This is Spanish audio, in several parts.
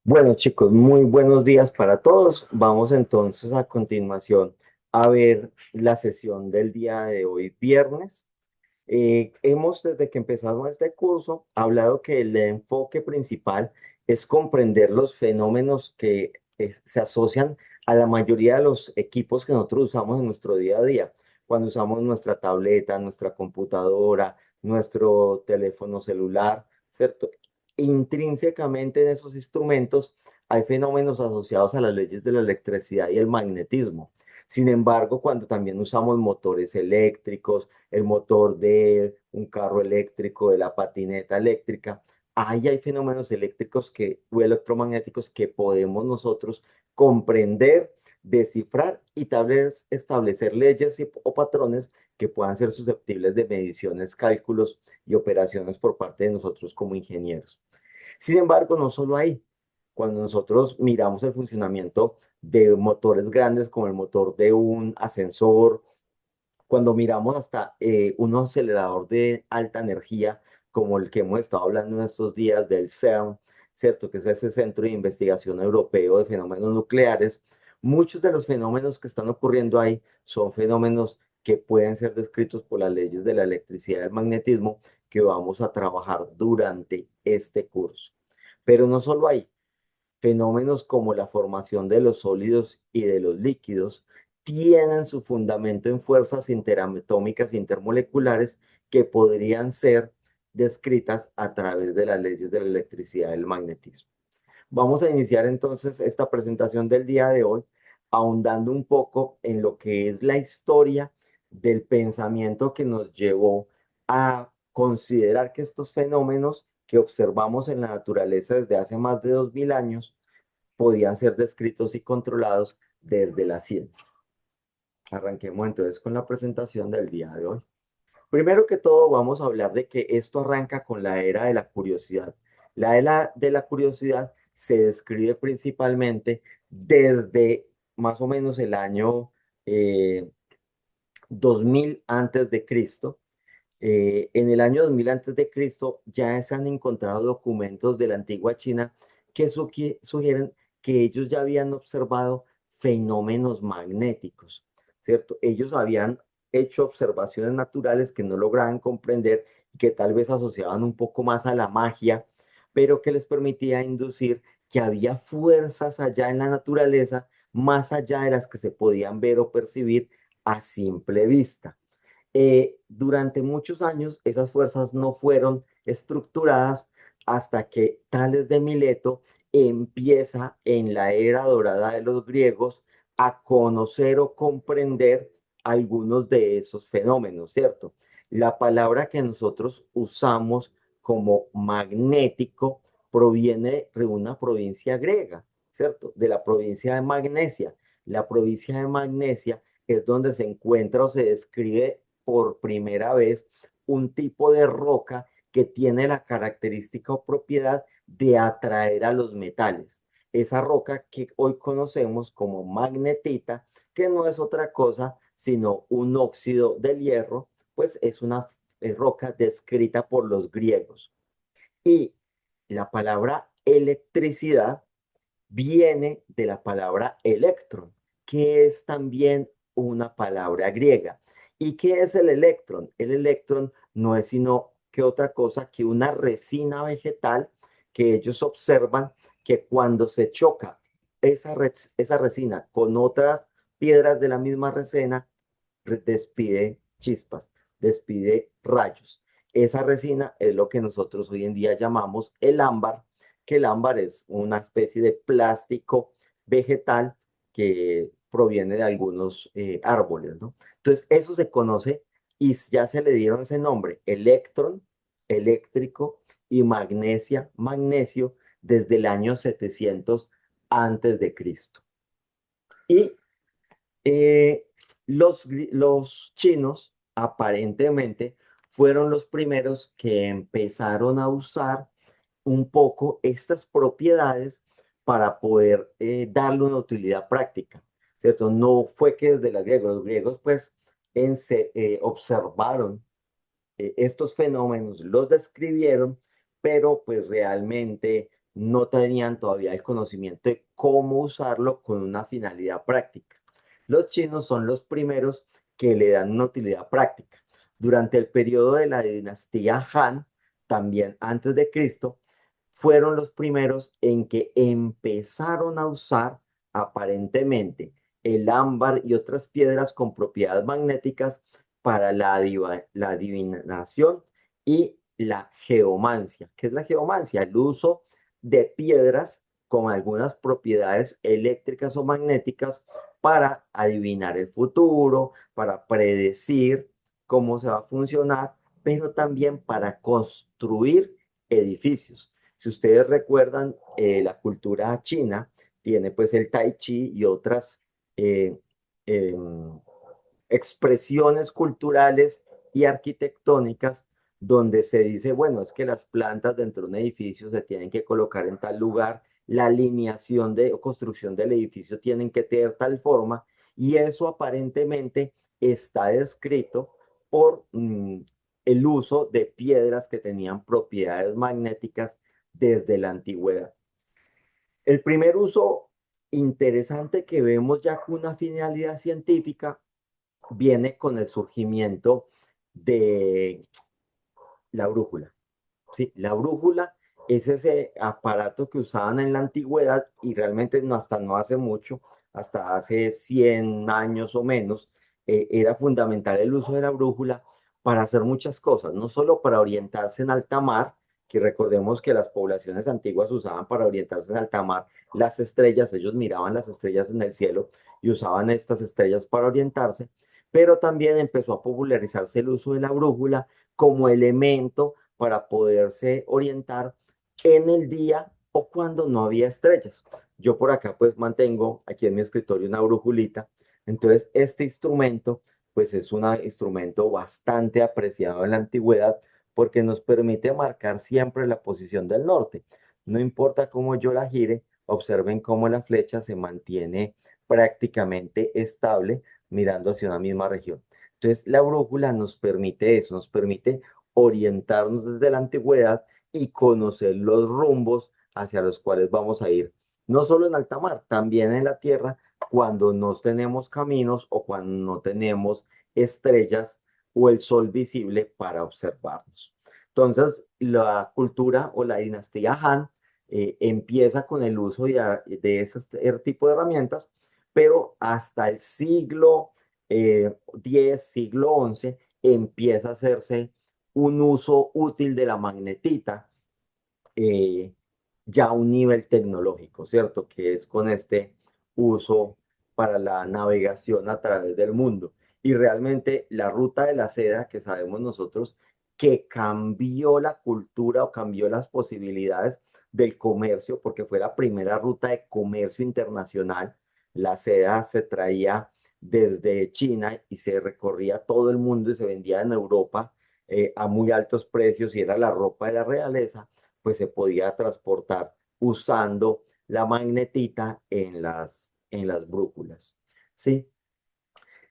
Bueno, chicos, muy buenos días para todos. Vamos entonces a continuación a ver la sesión del día de hoy, viernes. Hemos, desde que empezamos este curso, hablado que el enfoque principal es comprender los fenómenos que se asocian a la mayoría de los equipos que nosotros usamos en nuestro día a día. Cuando usamos nuestra tableta, nuestra computadora, nuestro teléfono celular, ¿cierto? Intrínsecamente en esos instrumentos hay fenómenos asociados a las leyes de la electricidad y el magnetismo. Sin embargo, cuando también usamos motores eléctricos, el motor de un carro eléctrico, de la patineta eléctrica, ahí hay fenómenos eléctricos o electromagnéticos que podemos nosotros comprender, descifrar y tal vez establecer leyes o patrones que puedan ser susceptibles de mediciones, cálculos y operaciones por parte de nosotros como ingenieros. Sin embargo, no solo ahí. Cuando nosotros miramos el funcionamiento de motores grandes como el motor de un ascensor, cuando miramos hasta un acelerador de alta energía, como el que hemos estado hablando en estos días del CERN, ¿cierto? Que es ese Centro de Investigación Europeo de Fenómenos Nucleares, muchos de los fenómenos que están ocurriendo ahí son fenómenos que pueden ser descritos por las leyes de la electricidad y del magnetismo que vamos a trabajar durante este curso. Pero no solo ahí, fenómenos como la formación de los sólidos y de los líquidos tienen su fundamento en fuerzas interatómicas intermoleculares que podrían ser descritas a través de las leyes de la electricidad y del magnetismo. Vamos a iniciar entonces esta presentación del día de hoy ahondando un poco en lo que es la historia del pensamiento que nos llevó a considerar que estos fenómenos que observamos en la naturaleza desde hace más de 2000 años podían ser descritos y controlados desde la ciencia. Arranquemos entonces con la presentación del día de hoy. Primero que todo, vamos a hablar de que esto arranca con la era de la curiosidad. La era de la curiosidad se describe principalmente desde más o menos el año 2000 antes de Cristo. En el año 2000 antes de Cristo ya se han encontrado documentos de la antigua China que sugieren que ellos ya habían observado fenómenos magnéticos, ¿cierto? Ellos habían hecho observaciones naturales que no lograban comprender y que tal vez asociaban un poco más a la magia, pero que les permitía inducir que había fuerzas allá en la naturaleza, más allá de las que se podían ver o percibir a simple vista. Durante muchos años esas fuerzas no fueron estructuradas hasta que Tales de Mileto empieza en la era dorada de los griegos a conocer o comprender algunos de esos fenómenos, ¿cierto? La palabra que nosotros usamos como magnético proviene de una provincia griega, ¿cierto? De la provincia de Magnesia. La provincia de Magnesia es donde se encuentra o se describe por primera vez un tipo de roca que tiene la característica o propiedad de atraer a los metales. Esa roca que hoy conocemos como magnetita, que no es otra cosa sino un óxido del hierro, pues es una roca descrita por los griegos. Y la palabra electricidad viene de la palabra electron, que es también una palabra griega. ¿Y qué es el electrón? El electrón no es sino que otra cosa que una resina vegetal que ellos observan que cuando se choca esa resina con otras piedras de la misma resina, despide chispas, despide rayos. Esa resina es lo que nosotros hoy en día llamamos el ámbar, que el ámbar es una especie de plástico vegetal que proviene de algunos árboles, ¿no? Entonces, eso se conoce y ya se le dieron ese nombre, electrón, eléctrico y magnesia, magnesio, desde el año 700 antes de Cristo. Y eh, los chinos aparentemente fueron los primeros que empezaron a usar un poco estas propiedades para poder darle una utilidad práctica, ¿cierto? No fue que desde los griegos pues observaron estos fenómenos, los describieron, pero pues realmente no tenían todavía el conocimiento de cómo usarlo con una finalidad práctica. Los chinos son los primeros que le dan una utilidad práctica. Durante el periodo de la dinastía Han, también antes de Cristo, fueron los primeros en que empezaron a usar aparentemente el ámbar y otras piedras con propiedades magnéticas para la adivinación y la geomancia. ¿Qué es la geomancia? El uso de piedras con algunas propiedades eléctricas o magnéticas para adivinar el futuro, para predecir cómo se va a funcionar, pero también para construir edificios. Si ustedes recuerdan, la cultura china tiene pues el tai chi y otras eh, em, expresiones culturales y arquitectónicas donde se dice, bueno, es que las plantas dentro de un edificio se tienen que colocar en tal lugar, la alineación de o construcción del edificio tienen que tener tal forma, y eso aparentemente está descrito por el uso de piedras que tenían propiedades magnéticas desde la antigüedad. El primer uso interesante que vemos ya con una finalidad científica viene con el surgimiento de la brújula. Sí, la brújula es ese aparato que usaban en la antigüedad y realmente no, hasta no hace mucho, hasta hace 100 años o menos, era fundamental el uso de la brújula para hacer muchas cosas, no solo para orientarse en alta mar, que recordemos que las poblaciones antiguas usaban para orientarse en alta mar las estrellas, ellos miraban las estrellas en el cielo y usaban estas estrellas para orientarse, pero también empezó a popularizarse el uso de la brújula como elemento para poderse orientar en el día o cuando no había estrellas. Yo por acá pues mantengo aquí en mi escritorio una brújulita. Entonces este instrumento pues es un instrumento bastante apreciado en la antigüedad porque nos permite marcar siempre la posición del norte. No importa cómo yo la gire, observen cómo la flecha se mantiene prácticamente estable mirando hacia una misma región. Entonces la brújula nos permite eso, nos permite orientarnos desde la antigüedad y conocer los rumbos hacia los cuales vamos a ir, no solo en alta mar, también en la tierra, cuando no tenemos caminos o cuando no tenemos estrellas o el sol visible para observarnos. Entonces, la cultura o la dinastía Han empieza con el uso de ese tipo de herramientas, pero hasta el siglo X, siglo XI, empieza a hacerse un uso útil de la magnetita, eh, ya a un nivel tecnológico, ¿cierto? Que es con este uso para la navegación a través del mundo. Y realmente la ruta de la seda, que sabemos nosotros que cambió la cultura o cambió las posibilidades del comercio, porque fue la primera ruta de comercio internacional. La seda se traía desde China y se recorría todo el mundo y se vendía en Europa a muy altos precios y era la ropa de la realeza, pues se podía transportar usando la magnetita en las brújulas. ¿Sí?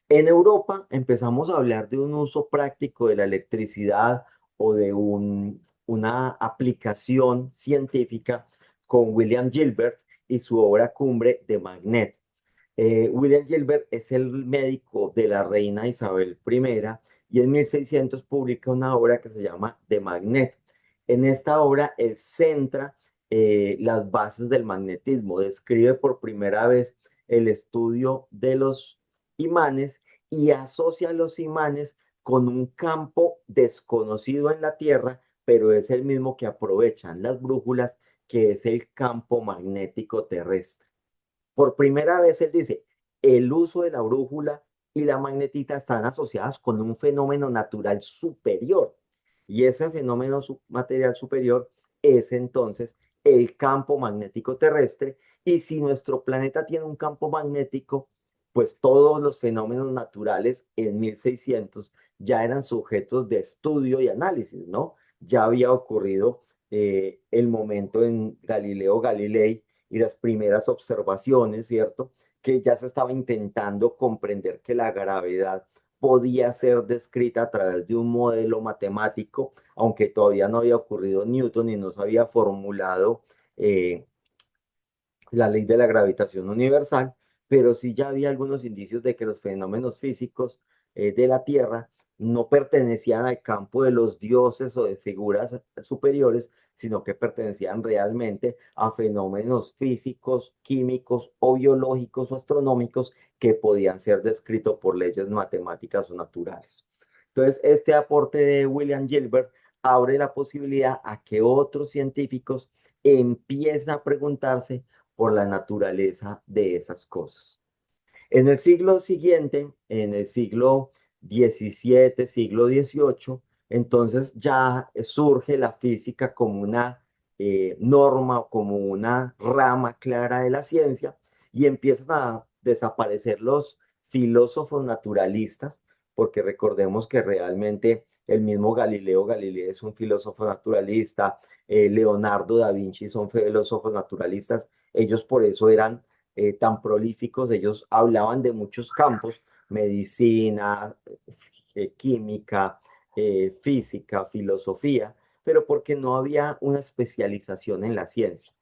En Europa empezamos a hablar de un uso práctico de la electricidad o de una aplicación científica con William Gilbert y su obra cumbre de Magnet. William Gilbert es el médico de la reina Isabel I y en 1600 publica una obra que se llama De Magnet. En esta obra él centra las bases del magnetismo, describe por primera vez el estudio de los imanes y asocia los imanes con un campo desconocido en la Tierra, pero es el mismo que aprovechan las brújulas, que es el campo magnético terrestre. Por primera vez él dice, el uso de la brújula y la magnetita están asociadas con un fenómeno natural superior. Y ese fenómeno material superior es entonces el campo magnético terrestre. Y si nuestro planeta tiene un campo magnético, pues todos los fenómenos naturales en 1600 ya eran sujetos de estudio y análisis, ¿no? Ya había ocurrido el momento en Galileo Galilei y las primeras observaciones, ¿cierto? Que ya se estaba intentando comprender que la gravedad podía ser descrita a través de un modelo matemático, aunque todavía no había ocurrido Newton y no se había formulado eh, la ley de la gravitación universal, pero sí ya había algunos indicios de que los fenómenos físicos de la Tierra no pertenecían al campo de los dioses o de figuras superiores, sino que pertenecían realmente a fenómenos físicos, químicos o biológicos o astronómicos que podían ser descritos por leyes matemáticas o naturales. Entonces, este aporte de William Gilbert abre la posibilidad a que otros científicos empiecen a preguntarse por la naturaleza de esas cosas. En el siglo siguiente, en el siglo XVII, siglo XVIII, entonces ya surge la física como una norma, como una rama clara de la ciencia y empiezan a desaparecer los filósofos naturalistas, porque recordemos que realmente el mismo Galileo Galilei es un filósofo naturalista, Leonardo da Vinci son filósofos naturalistas, ellos por eso eran tan prolíficos, ellos hablaban de muchos campos, medicina, química, física, filosofía, pero porque no había una especialización en la ciencia.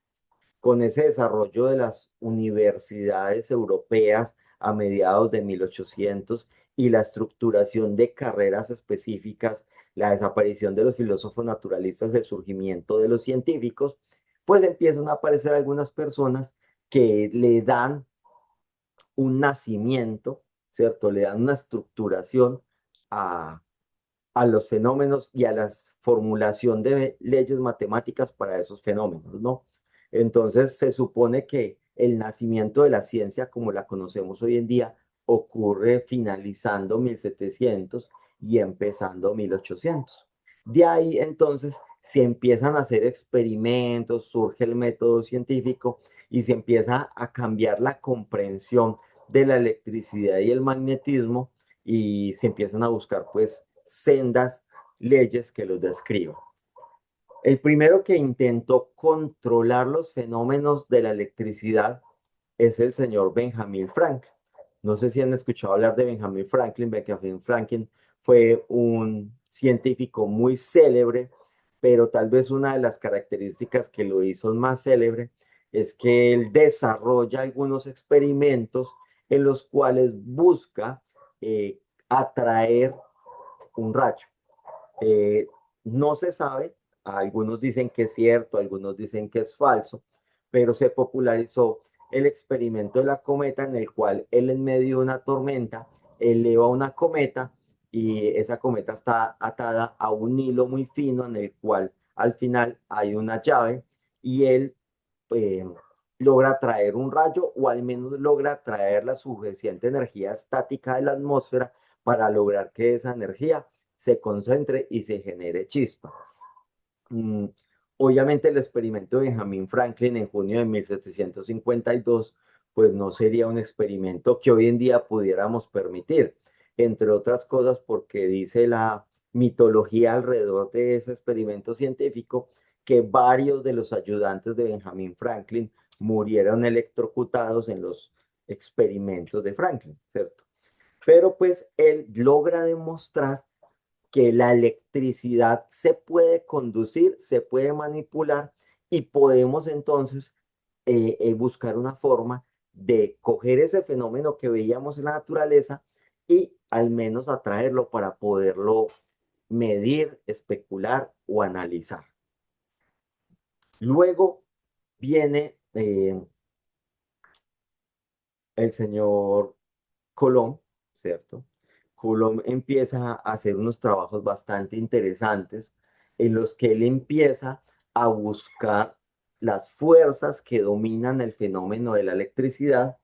Con ese desarrollo de las universidades europeas a mediados de 1800 y la estructuración de carreras específicas, la desaparición de los filósofos naturalistas, el surgimiento de los científicos, pues empiezan a aparecer algunas personas que le dan un nacimiento, ¿cierto? Le dan una estructuración a, a los fenómenos y a la formulación de leyes matemáticas para esos fenómenos, ¿no? Entonces se supone que el nacimiento de la ciencia como la conocemos hoy en día ocurre finalizando 1700 y empezando 1800. De ahí entonces se empiezan a hacer experimentos, surge el método científico y se empieza a cambiar la comprensión de la electricidad y el magnetismo y se empiezan a buscar pues sendas leyes que los describan. El primero que intentó controlar los fenómenos de la electricidad es el señor Benjamin Franklin. No sé si han escuchado hablar de Benjamin Franklin. Benjamin Franklin fue un científico muy célebre, pero tal vez una de las características que lo hizo más célebre es que él desarrolla algunos experimentos en los cuales busca atraer un rayo. Eh, no se sabe, algunos dicen que es cierto, algunos dicen que es falso, pero se popularizó el experimento de la cometa en el cual él en medio de una tormenta eleva una cometa y esa cometa está atada a un hilo muy fino en el cual al final hay una llave y él eh, logra traer un rayo o al menos logra traer la suficiente energía estática de la atmósfera para lograr que esa energía se concentre y se genere chispa. Mm, Obviamente el experimento de Benjamin Franklin en junio de 1752, pues no sería un experimento que hoy en día pudiéramos permitir, entre otras cosas porque dice la mitología alrededor de ese experimento científico que varios de los ayudantes de Benjamin Franklin murieron electrocutados en los experimentos de Franklin, ¿cierto? Pero pues él logra demostrar que la electricidad se puede conducir, se puede manipular y podemos entonces buscar una forma de coger ese fenómeno que veíamos en la naturaleza y al menos atraerlo para poderlo medir, especular o analizar. Luego viene el señor Colón, ¿cierto? Colón empieza a hacer unos trabajos bastante interesantes en los que él empieza a buscar las fuerzas que dominan el fenómeno de la electricidad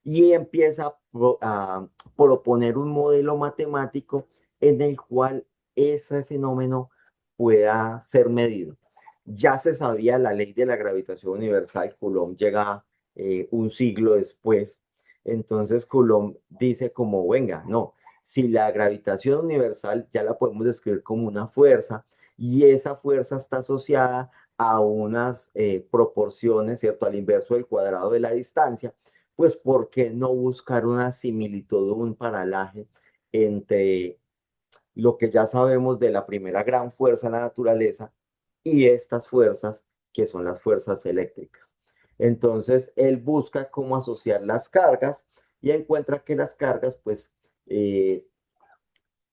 y empieza a proponer un modelo matemático en el cual ese fenómeno pueda ser medido. Ya se sabía la ley de la gravitación universal, Coulomb llega un siglo después, entonces Coulomb dice como, venga, no, si la gravitación universal ya la podemos describir como una fuerza y esa fuerza está asociada a unas proporciones, ¿cierto? Al inverso del cuadrado de la distancia, pues ¿por qué no buscar una similitud, un paralaje entre lo que ya sabemos de la primera gran fuerza de la naturaleza y estas fuerzas que son las fuerzas eléctricas. Entonces, él busca cómo asociar las cargas y encuentra que las cargas, pues,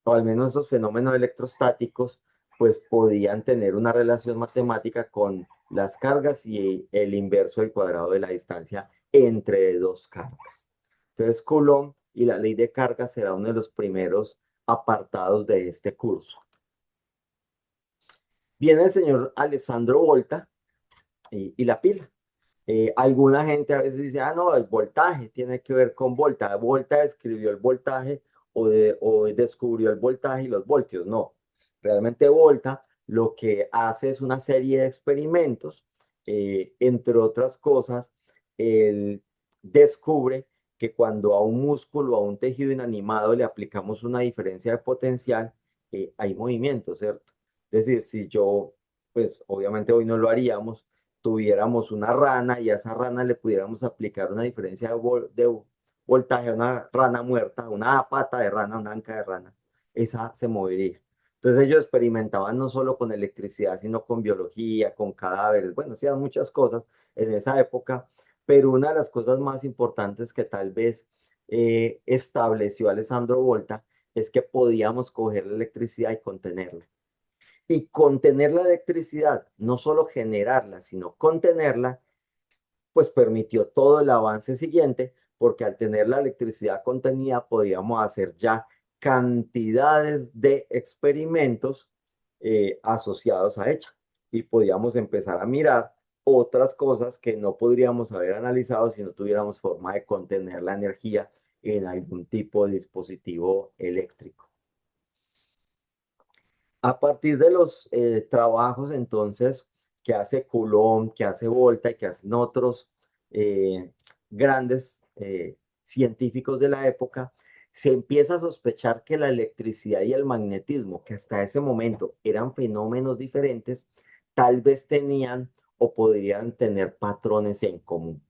o al menos esos fenómenos electrostáticos, pues podían tener una relación matemática con las cargas y el inverso del cuadrado de la distancia entre dos cargas. Entonces, Coulomb y la ley de cargas será uno de los primeros apartados de este curso. Viene el señor Alessandro Volta y la pila. Alguna gente a veces dice, ah, no, el voltaje tiene que ver con Volta. Volta describió el voltaje o descubrió el voltaje y los voltios. No, realmente Volta lo que hace es una serie de experimentos, entre otras cosas, él descubre que cuando a un músculo, a un tejido inanimado le aplicamos una diferencia de potencial, hay movimiento, ¿cierto? Es decir, si yo, pues obviamente hoy no lo haríamos, tuviéramos una rana y a esa rana le pudiéramos aplicar una diferencia de voltaje a una rana muerta, una pata de rana, una anca de rana, esa se movería. Entonces ellos experimentaban no solo con electricidad, sino con biología, con cadáveres, bueno, hacían muchas cosas en esa época, pero una de las cosas más importantes que tal vez estableció Alessandro Volta es que podíamos coger la electricidad y contenerla. Y contener la electricidad, no solo generarla, sino contenerla, pues permitió todo el avance siguiente, porque al tener la electricidad contenida podíamos hacer ya cantidades de experimentos asociados a ella y podíamos empezar a mirar otras cosas que no podríamos haber analizado si no tuviéramos forma de contener la energía en algún tipo de dispositivo eléctrico. A partir de los trabajos entonces que hace Coulomb, que hace Volta y que hacen otros grandes científicos de la época, se empieza a sospechar que la electricidad y el magnetismo, que hasta ese momento eran fenómenos diferentes, tal vez tenían o podrían tener patrones en común.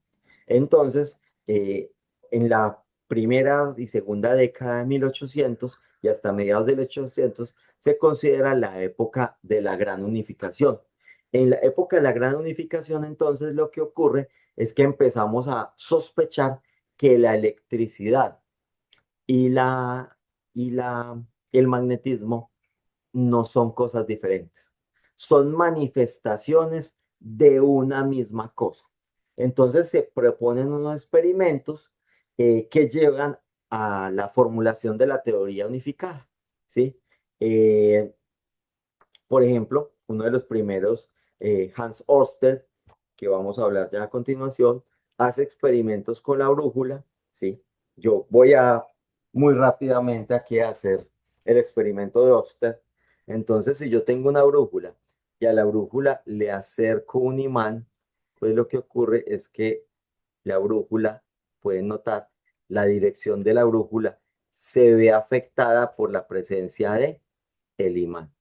Entonces, en la primera y segunda década de 1800 y hasta mediados del 800, se considera la época de la gran unificación. En la época de la gran unificación, entonces, lo que ocurre es que empezamos a sospechar que la electricidad y el magnetismo no son cosas diferentes, son manifestaciones de una misma cosa. Entonces se proponen unos experimentos que llevan a la formulación de la teoría unificada, ¿sí? Eh, por ejemplo, uno de los primeros, Hans Ørsted, que vamos a hablar ya a continuación, hace experimentos con la brújula, ¿sí? Yo voy a muy rápidamente aquí a hacer el experimento de Ørsted. Entonces, si yo tengo una brújula y a la brújula le acerco un imán, pues lo que ocurre es que la brújula, pueden notar, la dirección de la brújula se ve afectada por la presencia de el imán.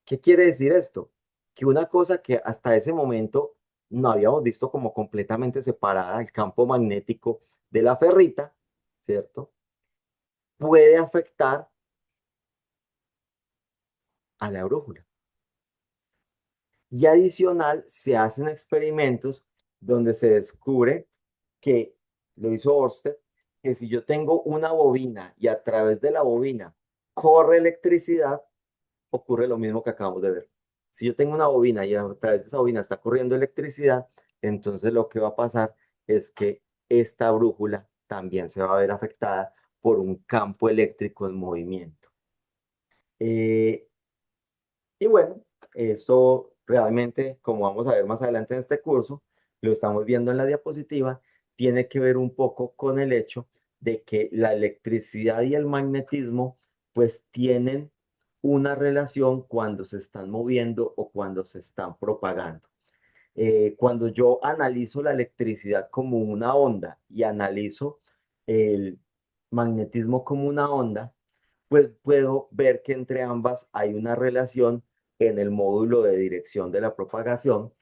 ¿Qué quiere decir esto? Que una cosa que hasta ese momento no habíamos visto como completamente separada, el campo magnético de la ferrita, ¿cierto? Puede afectar a la brújula. Y adicional, se hacen experimentos donde se descubre que, lo hizo Ørsted, que si yo tengo una bobina y a través de la bobina corre electricidad, ocurre lo mismo que acabamos de ver. Si yo tengo una bobina y a través de esa bobina está corriendo electricidad, entonces lo que va a pasar es que esta brújula también se va a ver afectada por un campo eléctrico en movimiento. Eh, y bueno, eso realmente, como vamos a ver más adelante en este curso, lo estamos viendo en la diapositiva, tiene que ver un poco con el hecho de que la electricidad y el magnetismo pues tienen una relación cuando se están moviendo o cuando se están propagando. Cuando yo analizo la electricidad como una onda y analizo el magnetismo como una onda, pues puedo ver que entre ambas hay una relación en el módulo de dirección de la propagación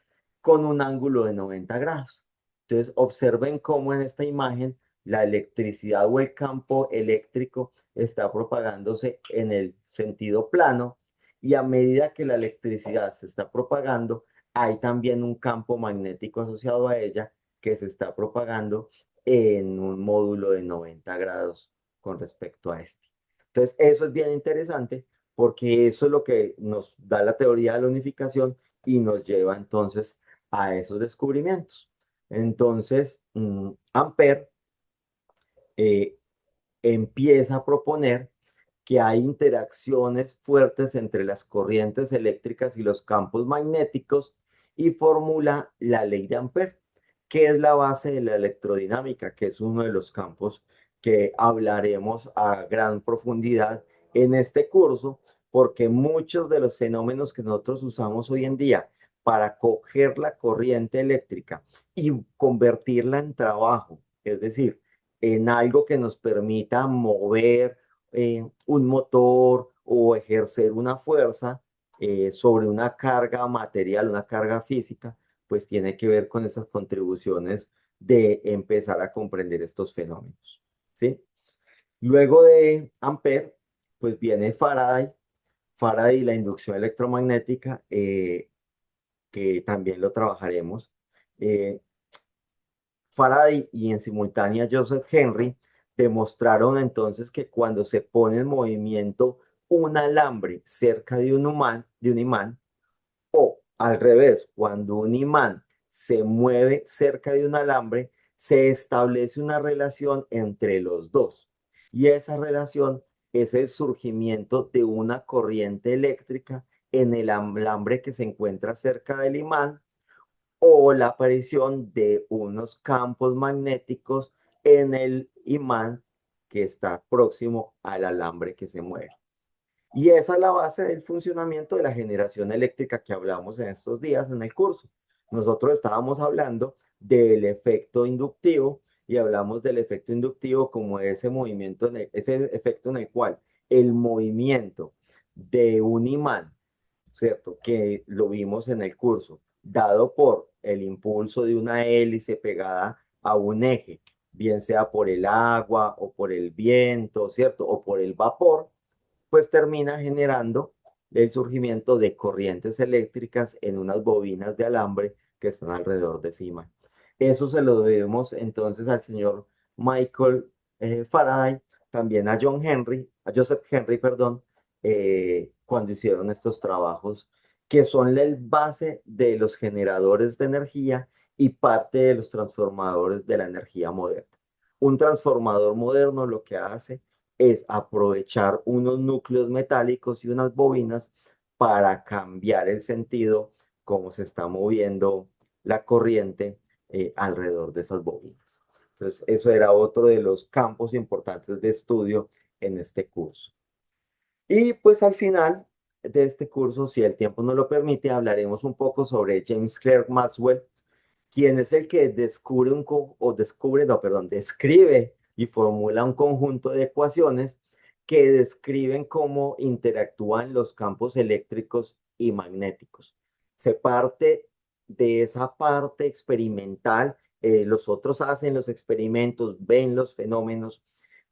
con un ángulo de 90 grados. Entonces, observen cómo en esta imagen la electricidad o el campo eléctrico está propagándose en el sentido plano y a medida que la electricidad se está propagando, hay también un campo magnético asociado a ella que se está propagando en un módulo de 90 grados con respecto a este. Entonces, eso es bien interesante porque eso es lo que nos da la teoría de la unificación y nos lleva entonces a esos descubrimientos. Entonces, Ampère eh, empieza a proponer que hay interacciones fuertes entre las corrientes eléctricas y los campos magnéticos y formula la ley de Ampère, que es la base de la electrodinámica, que es uno de los campos que hablaremos a gran profundidad en este curso, porque muchos de los fenómenos que nosotros usamos hoy en día para coger la corriente eléctrica y convertirla en trabajo, es decir, en algo que nos permita mover un motor o ejercer una fuerza sobre una carga material, una carga física, pues tiene que ver con esas contribuciones de empezar a comprender estos fenómenos, ¿sí? Luego de Ampère, pues viene Faraday, Faraday y la inducción electromagnética, que también lo trabajaremos. Eh, Faraday y en simultánea Joseph Henry demostraron entonces que cuando se pone en movimiento un alambre cerca de un imán, o al revés, cuando un imán se mueve cerca de un alambre, se establece una relación entre los dos. Y esa relación es el surgimiento de una corriente eléctrica en el alambre que se encuentra cerca del imán o la aparición de unos campos magnéticos en el imán que está próximo al alambre que se mueve. Y esa es la base del funcionamiento de la generación eléctrica que hablamos en estos días en el curso. Nosotros estábamos hablando del efecto inductivo y hablamos del efecto inductivo como ese movimiento, ese efecto en el cual el movimiento de un imán, ¿cierto? Que lo vimos en el curso, dado por el impulso de una hélice pegada a un eje, bien sea por el agua o por el viento, ¿cierto? O por el vapor, pues termina generando el surgimiento de corrientes eléctricas en unas bobinas de alambre que están alrededor de cima. Eso se lo debemos entonces al señor Michael Faraday, también a John Henry, a Joseph Henry, perdón, cuando hicieron estos trabajos, que son la base de los generadores de energía y parte de los transformadores de la energía moderna. Un transformador moderno lo que hace es aprovechar unos núcleos metálicos y unas bobinas para cambiar el sentido, como se está moviendo la corriente alrededor de esas bobinas. Entonces, eso era otro de los campos importantes de estudio en este curso. Y pues al final de este curso, si el tiempo nos lo permite, hablaremos un poco sobre James Clerk Maxwell, quien es el que descubre o descubre, no, perdón, describe y formula un conjunto de ecuaciones que describen cómo interactúan los campos eléctricos y magnéticos. Se parte de esa parte experimental, los otros hacen los experimentos, ven los fenómenos,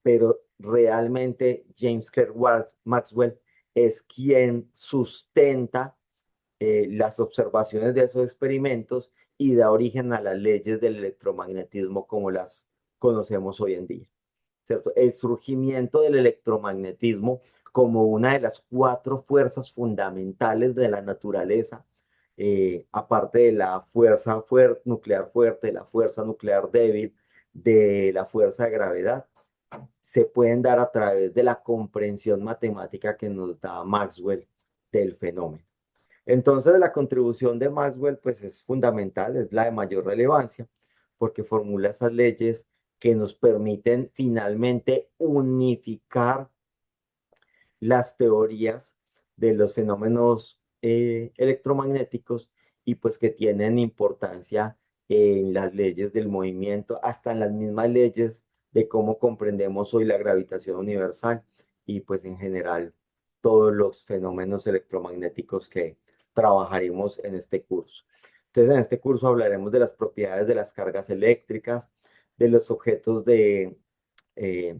pero realmente James Clerk Maxwell es quien sustenta las observaciones de esos experimentos y da origen a las leyes del electromagnetismo como las conocemos hoy en día, ¿cierto? El surgimiento del electromagnetismo como una de las cuatro fuerzas fundamentales de la naturaleza, aparte de la fuerza nuclear fuerte, la fuerza nuclear débil, de la fuerza de gravedad, se pueden dar a través de la comprensión matemática que nos da Maxwell del fenómeno. Entonces, la contribución de Maxwell pues es fundamental, es la de mayor relevancia, porque formula esas leyes que nos permiten finalmente unificar las teorías de los fenómenos electromagnéticos y pues que tienen importancia en las leyes del movimiento, hasta en las mismas leyes de cómo comprendemos hoy la gravitación universal y pues en general todos los fenómenos electromagnéticos que trabajaremos en este curso. Entonces, en este curso hablaremos de las propiedades de las cargas eléctricas, de los objetos eh,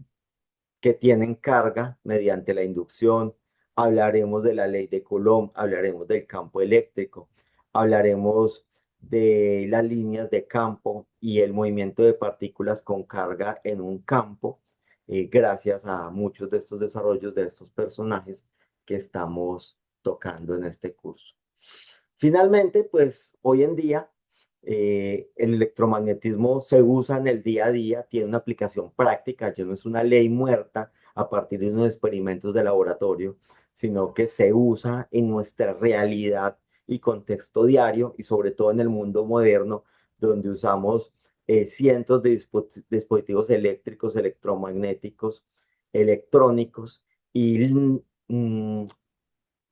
que tienen carga mediante la inducción, hablaremos de la ley de Coulomb, hablaremos del campo eléctrico, Hablaremos de las líneas de campo y el movimiento de partículas con carga en un campo, gracias a muchos de estos desarrollos de estos personajes que estamos tocando en este curso. Finalmente, pues hoy en día el electromagnetismo se usa en el día a día, tiene una aplicación práctica, ya no es una ley muerta a partir de unos experimentos de laboratorio, sino que se usa en nuestra realidad y contexto diario y sobre todo en el mundo moderno, donde usamos cientos de dispositivos eléctricos, electromagnéticos, electrónicos y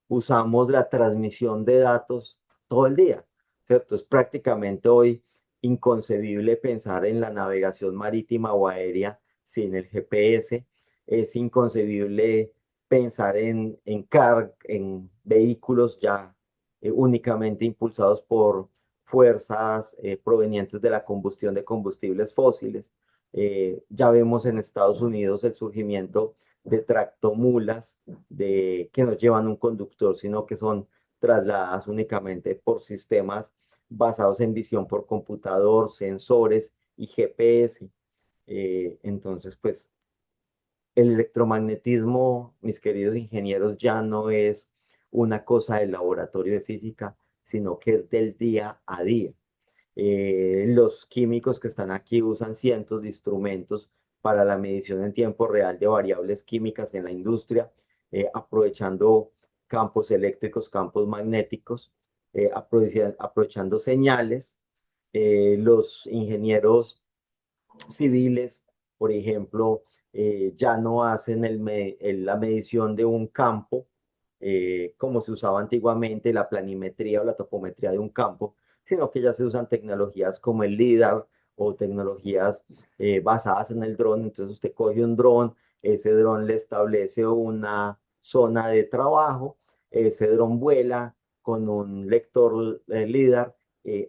usamos la transmisión de datos todo el día, ¿cierto? Es prácticamente hoy inconcebible pensar en la navegación marítima o aérea sin el GPS. Es inconcebible pensar en vehículos ya únicamente impulsados por fuerzas provenientes de la combustión de combustibles fósiles. Ya vemos en Estados Unidos el surgimiento de tractomulas que no llevan un conductor, sino que son trasladadas únicamente por sistemas basados en visión por computador, sensores y GPS. Entonces, pues el electromagnetismo, mis queridos ingenieros, ya no es una cosa del laboratorio de física, sino que es del día a día. Los químicos que están aquí usan cientos de instrumentos para la medición en tiempo real de variables químicas en la industria, aprovechando campos eléctricos, campos magnéticos, aprovechando señales. Los ingenieros civiles, por ejemplo, ya no hacen la medición de un campo como se usaba antiguamente, la planimetría o la topometría de un campo, sino que ya se usan tecnologías como el LIDAR o tecnologías basadas en el dron. Entonces usted coge un dron, ese dron le establece una zona de trabajo, ese dron vuela con un lector LIDAR,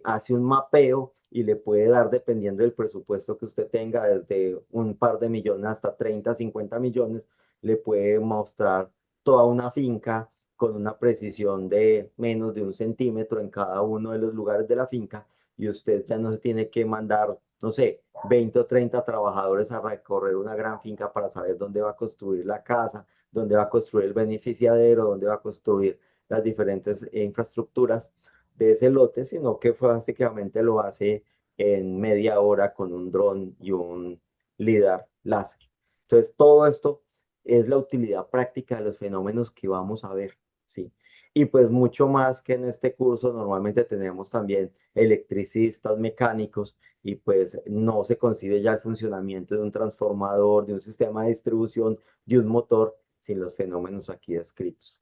hace un mapeo y le puede dar, dependiendo del presupuesto que usted tenga, desde un par de millones hasta 30, 50 millones, le puede mostrar toda una finca con una precisión de menos de 1 centímetro en cada uno de los lugares de la finca, y usted ya no se tiene que mandar, no sé, 20 o 30 trabajadores a recorrer una gran finca para saber dónde va a construir la casa, dónde va a construir el beneficiadero, dónde va a construir las diferentes infraestructuras de ese lote, sino que básicamente lo hace en media hora con un dron y un LIDAR láser. Entonces, todo esto es la utilidad práctica de los fenómenos que vamos a ver, ¿sí? Y pues mucho más que en este curso, normalmente tenemos también electricistas, mecánicos, y pues no se concibe ya el funcionamiento de un transformador, de un sistema de distribución, de un motor, sin los fenómenos aquí descritos.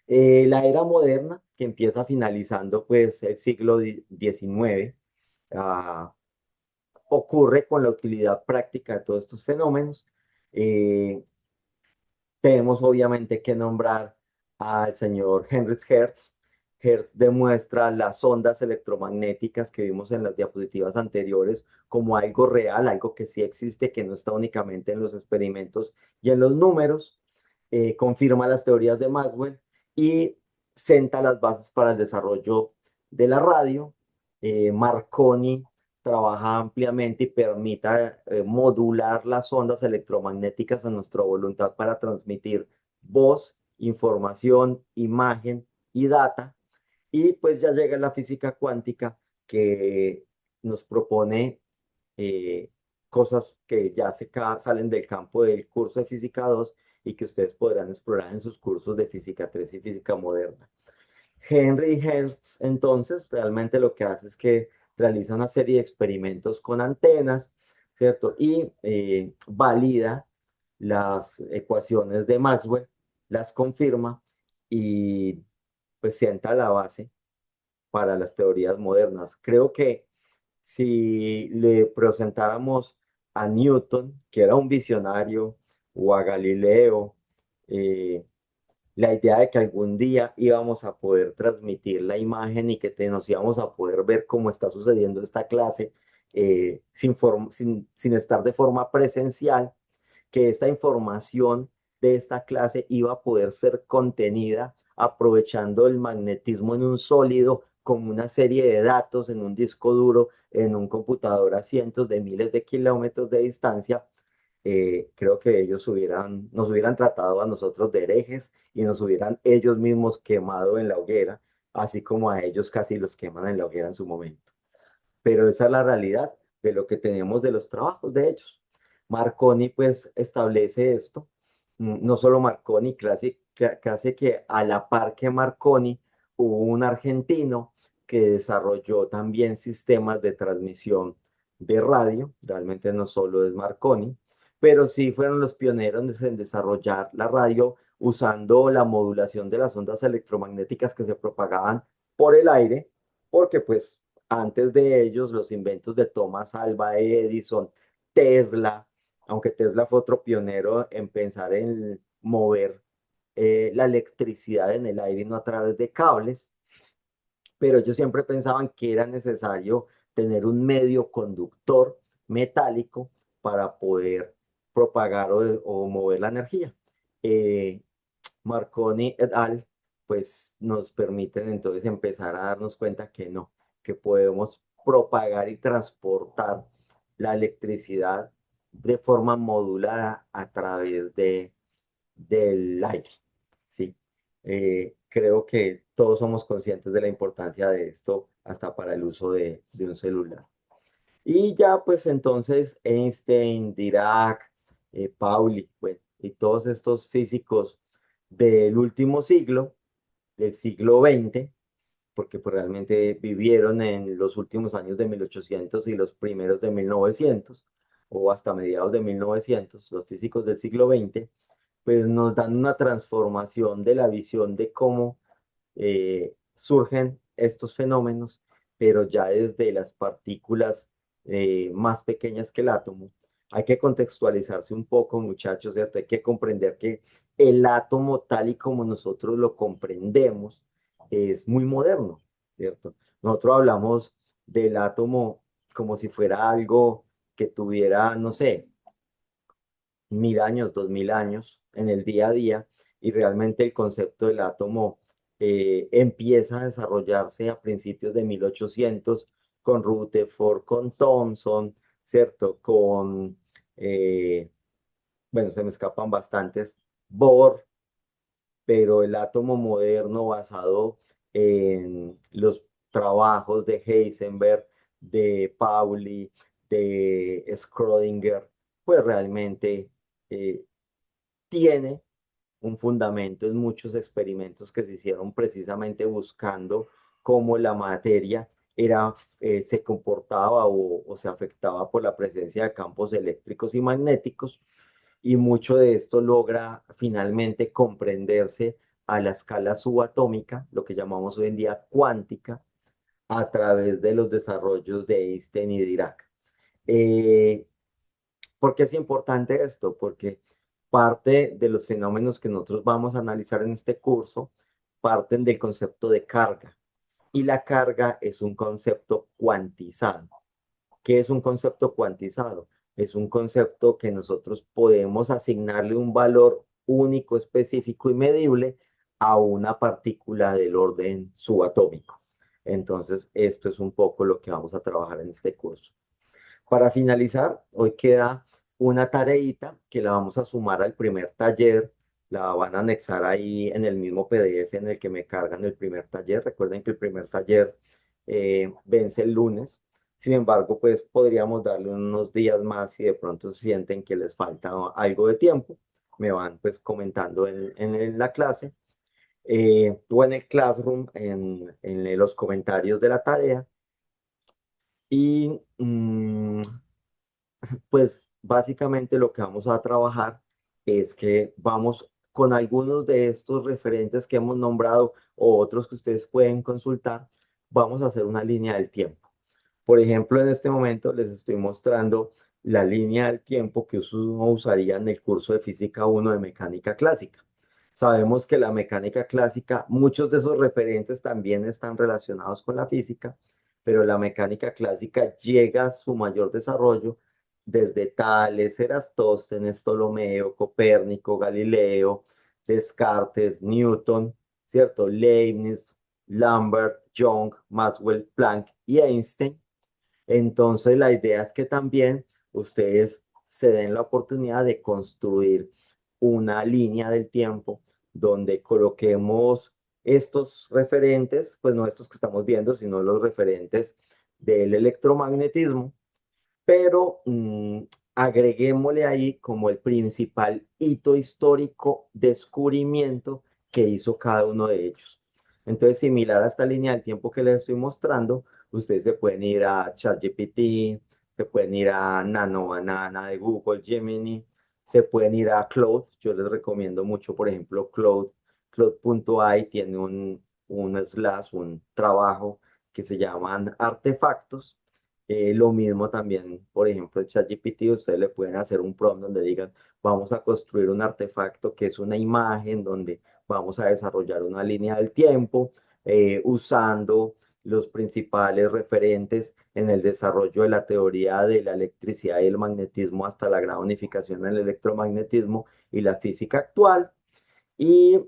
La era moderna, que empieza finalizando pues el siglo XIX, ah, ocurre con la utilidad práctica de todos estos fenómenos. Eh, Tenemos obviamente que nombrar al señor Heinrich Hertz. Hertz demuestra las ondas electromagnéticas que vimos en las diapositivas anteriores como algo real, algo que sí existe, que no está únicamente en los experimentos y en los números. Confirma las teorías de Maxwell y senta las bases para el desarrollo de la radio. Marconi trabaja ampliamente y permita modular las ondas electromagnéticas a nuestra voluntad para transmitir voz, información, imagen y data. Y pues ya llega la física cuántica, que nos propone eh, cosas que ya salen del campo del curso de física 2 y que ustedes podrán explorar en sus cursos de física 3 y física moderna. Henry Hertz, entonces, realmente lo que hace es que realiza una serie de experimentos con antenas, ¿cierto? Y valida las ecuaciones de Maxwell, las confirma y pues sienta la base para las teorías modernas. Creo que si le presentáramos a Newton, que era un visionario, o a Galileo, eh, la idea de que algún día íbamos a poder transmitir la imagen y que nos íbamos a poder ver cómo está sucediendo esta clase sin estar de forma presencial, que esta información de esta clase iba a poder ser contenida aprovechando el magnetismo en un sólido como una serie de datos en un disco duro, en un computador a cientos de miles de kilómetros de distancia, creo que nos hubieran tratado a nosotros de herejes y nos hubieran ellos mismos quemado en la hoguera, así como a ellos casi los queman en la hoguera en su momento. Pero esa es la realidad de lo que tenemos de los trabajos de ellos. Marconi pues establece esto, no solo Marconi, casi que a la par que Marconi hubo un argentino que desarrolló también sistemas de transmisión de radio, realmente no solo es Marconi, pero sí fueron los pioneros en desarrollar la radio usando la modulación de las ondas electromagnéticas que se propagaban por el aire, porque pues antes de ellos los inventos de Thomas Alva Edison, Tesla, aunque Tesla fue otro pionero en pensar en mover la electricidad en el aire y no a través de cables, pero ellos siempre pensaban que era necesario tener un medio conductor metálico para poder propagar o mover la energía. Eh, Marconi et al. Pues nos permiten entonces empezar a darnos cuenta que no, que podemos propagar y transportar la electricidad de forma modulada a través del aire, ¿sí? Creo que todos somos conscientes de la importancia de esto hasta para el uso de un celular. Y ya pues entonces Einstein, Dirac, Pauli, bueno, y todos estos físicos del último siglo, del siglo XX, porque pues realmente vivieron en los últimos años de 1800 y los primeros de 1900, o hasta mediados de 1900, los físicos del siglo XX, pues nos dan una transformación de la visión de cómo surgen estos fenómenos, pero ya desde las partículas más pequeñas que el átomo. Hay que contextualizarse un poco, muchachos, ¿cierto? Hay que comprender que el átomo, tal y como nosotros lo comprendemos, es muy moderno, ¿cierto? Nosotros hablamos del átomo como si fuera algo que tuviera, no sé, 1000 años, 2000 años en el día a día, y realmente el concepto del átomo empieza a desarrollarse a principios de 1800 con Rutherford, con Thomson, ¿cierto? Bueno, se me escapan bastantes, Bohr, pero el átomo moderno basado en los trabajos de Heisenberg, de Pauli, de Schrödinger, pues realmente eh, tiene un fundamento en muchos experimentos que se hicieron precisamente buscando cómo la materia se comportaba o se afectaba por la presencia de campos eléctricos y magnéticos, y mucho de esto logra finalmente comprenderse a la escala subatómica, lo que llamamos hoy en día cuántica, a través de los desarrollos de Einstein y Dirac. Eh, ¿Por qué es importante esto? Porque parte de los fenómenos que nosotros vamos a analizar en este curso parten del concepto de carga. Y la carga es un concepto cuantizado. ¿Qué es un concepto cuantizado? Es un concepto que nosotros podemos asignarle un valor único, específico y medible a una partícula del orden subatómico. Entonces, esto es un poco lo que vamos a trabajar en este curso. Para finalizar, hoy queda una tareita que la vamos a sumar al primer taller. La van a anexar ahí en el mismo PDF en el que me cargan el primer taller. Recuerden que el primer taller vence el lunes. Sin embargo, pues podríamos darle unos días más si de pronto sienten que les falta algo de tiempo. Me van pues comentando en la clase o en el Classroom, en los comentarios de la tarea. Y pues básicamente lo que vamos a trabajar es que vamos con algunos de estos referentes que hemos nombrado o otros que ustedes pueden consultar, vamos a hacer una línea del tiempo. Por ejemplo, en este momento les estoy mostrando la línea del tiempo que uno usaría en el curso de Física 1 de Mecánica Clásica. Sabemos que la mecánica clásica, muchos de esos referentes también están relacionados con la física, pero la mecánica clásica llega a su mayor desarrollo desde Tales, Erastóstenes, Ptolomeo, Copérnico, Galileo, Descartes, Newton, ¿cierto? Leibniz, Lambert, Young, Maxwell, Planck y Einstein. Entonces, la idea es que también ustedes se den la oportunidad de construir una línea del tiempo donde coloquemos estos referentes, pues no estos que estamos viendo, sino los referentes del electromagnetismo, pero agreguémosle ahí como el principal hito histórico descubrimiento que hizo cada uno de ellos. Entonces, similar a esta línea del tiempo que les estoy mostrando, ustedes se pueden ir a ChatGPT, se pueden ir a Nano Banana de Google, Gemini, se pueden ir a Claude. Yo les recomiendo mucho, por ejemplo, Claude. Claude.ai tiene un slash, un trabajo que se llaman artefactos. Lo mismo también, por ejemplo, en ChatGPT, ustedes le pueden hacer un prompt donde digan, vamos a construir un artefacto que es una imagen donde vamos a desarrollar una línea del tiempo usando los principales referentes en el desarrollo de la teoría de la electricidad y el magnetismo hasta la gran unificación en el electromagnetismo y la física actual. Y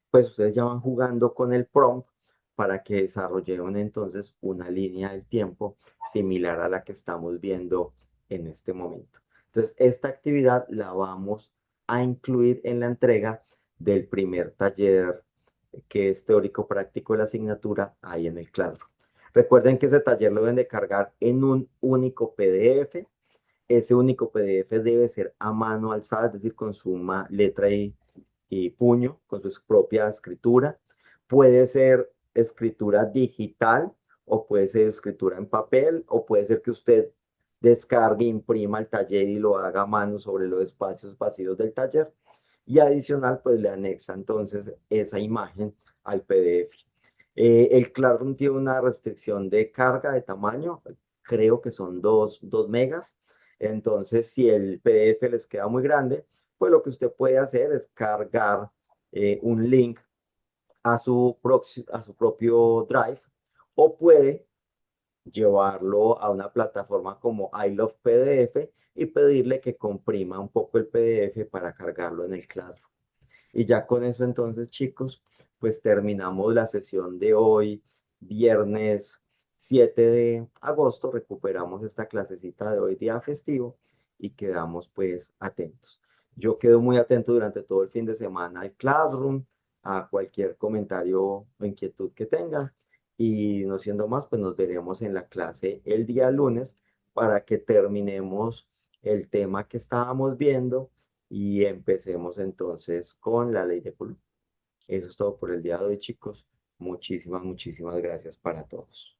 pues ustedes ya van jugando con el prompt para que desarrollen entonces una línea del tiempo similar a la que estamos viendo en este momento. Entonces, esta actividad la vamos a incluir en la entrega del primer taller que es teórico práctico de la asignatura ahí en el Classroom. Recuerden que ese taller lo deben de cargar en un único PDF. Ese único PDF debe ser a mano alzada, es decir, con su letra y puño, con su propia escritura. Puede ser escritura digital o puede ser escritura en papel o puede ser que usted descargue, imprima el taller y lo haga a mano sobre los espacios vacíos del taller. Y adicional, pues le anexa entonces esa imagen al PDF. El Classroom tiene una restricción de carga de tamaño, creo que son 2 megas. Entonces, si el PDF les queda muy grande, pues lo que usted puede hacer es cargar un link a su propio Drive o puede llevarlo a una plataforma como I Love PDF y pedirle que comprima un poco el PDF para cargarlo en el Classroom. Y ya con eso entonces, chicos, pues terminamos la sesión de hoy, viernes 7 de agosto, recuperamos esta clasecita de hoy, día festivo, y quedamos pues atentos. Yo quedo muy atento durante todo el fin de semana al Classroom, a cualquier comentario o inquietud que tengan. Y no siendo más, pues nos veremos en la clase el día lunes para que terminemos el tema que estábamos viendo y empecemos entonces con la ley de Coulomb. Eso es todo por el día de hoy, chicos. Muchísimas, muchísimas gracias para todos.